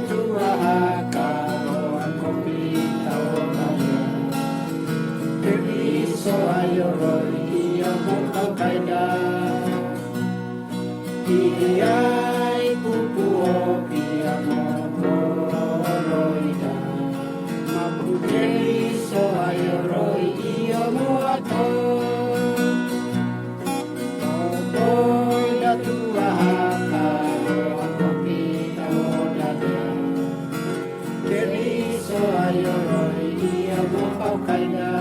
tua kawan kopi taonaya Teriso ayoroi ia mokau kaida Iai pupuo ia mokoroida Mapu teriso ayoroi ia moato Opoi da tua kawan kopi taonaya Teriso ayoroi ia mokau kaida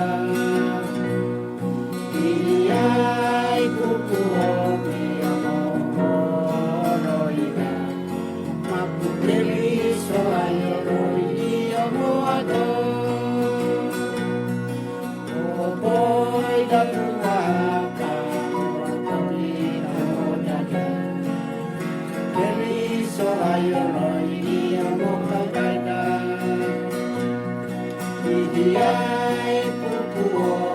Iai pupuo ia mokoroida Mapu teriso ayoroi ia moato Opoi da tua kawan kopi taonaya Teriso ayoroi ia mokau kaida Iai pupuo